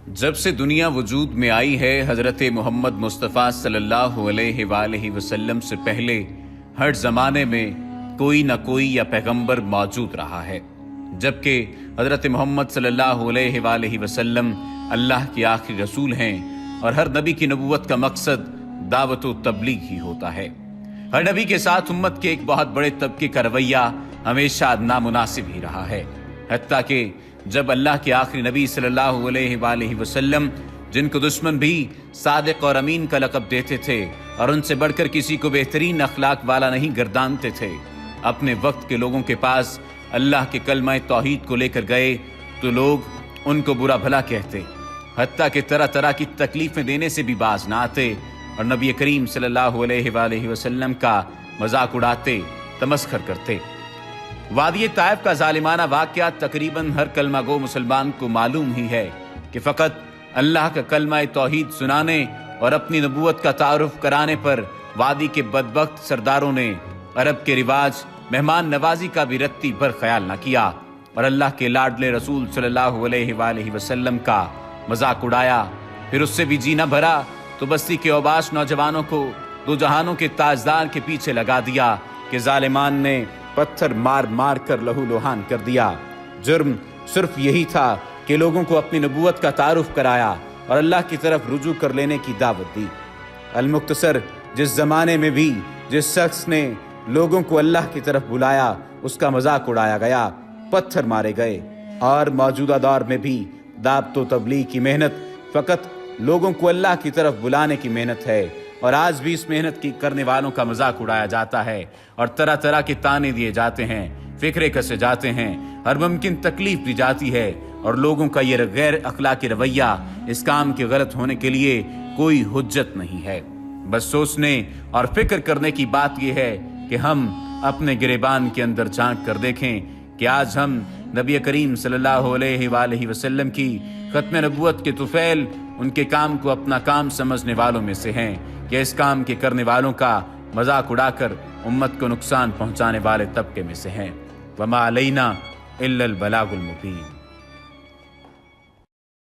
جب سے دنیا وجود میں آئی ہے، حضرت محمد مصطفیٰ صلی اللہ علیہ وآلہ وسلم سے پہلے ہر زمانے میں کوئی نہ کوئی یا پیغمبر موجود رہا ہے، جبکہ حضرت محمد صلی اللہ علیہ وآلہ وسلم اللہ کے آخری رسول ہیں، اور ہر نبی کی نبوت کا مقصد دعوت و تبلیغ ہی ہوتا ہے۔ ہر نبی کے ساتھ امت کے ایک بہت بڑے طبقے کا رویہ ہمیشہ نامناسب ہی رہا ہے، حتیٰ کہ جب اللہ کے آخری نبی صلی اللہ علیہ وآلہ وسلم، جن کو دشمن بھی صادق اور امین کا لقب دیتے تھے اور ان سے بڑھ کر کسی کو بہترین اخلاق والا نہیں گردانتے تھے، اپنے وقت کے لوگوں کے پاس اللہ کے کلمہ توحید کو لے کر گئے تو لوگ ان کو برا بھلا کہتے، حتیٰ کہ طرح طرح کی تکلیفیں دینے سے بھی باز نہ آتے اور نبی کریم صلی اللہ علیہ وآلہ وسلم کا مذاق اڑاتے، تمسخر کرتے۔ وادی طائف کا ظالمانہ واقعہ تقریباً ہر کلمہ گو مسلمان کو معلوم ہی ہے کہ فقط اللہ کا کلمہ توحید سنانے اور اپنی نبوت کا تعارف کرانے پر وادی کے بدبخت سرداروں نے عرب کے رواج مہمان نوازی کا بھی رتی بھر خیال نہ کیا اور اللہ کے لاڈلے رسول صلی اللہ علیہ وآلہ وسلم کا مذاق اڑایا، پھر اس سے بھی جی نہ بھرا تو بستی کے اوباش نوجوانوں کو دو جہانوں کے تاجدار کے پیچھے لگا دیا کہ ظالمان نے پتھر مار مار کر لہو لوہان کر دیا۔ جرم صرف یہی تھا کہ لوگوں کو اپنی نبوت کا تعارف کرایا اور اللہ کی طرف رجوع کر لینے کی دعوت دی۔ المختصر، جس زمانے میں بھی جس شخص نے لوگوں کو اللہ کی طرف بلایا اس کا مذاق اڑایا گیا، پتھر مارے گئے، اور موجودہ دور میں بھی دعوت و تبلیغ کی محنت فقط لوگوں کو اللہ کی طرف بلانے کی محنت ہے، اور آج بھی اس محنت کی کرنے والوں کا مذاق اڑایا جاتا ہے اور طرح طرح کے تانے دیے جاتے ہیں، فکرے کسے جاتے ہیں، ہر ممکن تکلیف دی جاتی ہے، اور لوگوں کا یہ غیر اخلاقی رویہ اس کام کے غلط ہونے کے لیے کوئی حجت نہیں ہے۔ بس سوچنے اور فکر کرنے کی بات یہ ہے کہ ہم اپنے گریبان کے اندر جھانک کر دیکھیں کہ آج ہم نبی کریم صلی اللہ علیہ وآلہ وسلم کی ختم نبوت کے طفیل ان کے کام کو اپنا کام سمجھنے والوں میں سے ہیں، کہ اس کام کے کرنے والوں کا مذاق اڑا کر امت کو نقصان پہنچانے والے طبقے میں سے ہیں۔ وما علینا الا البلاغ المبین۔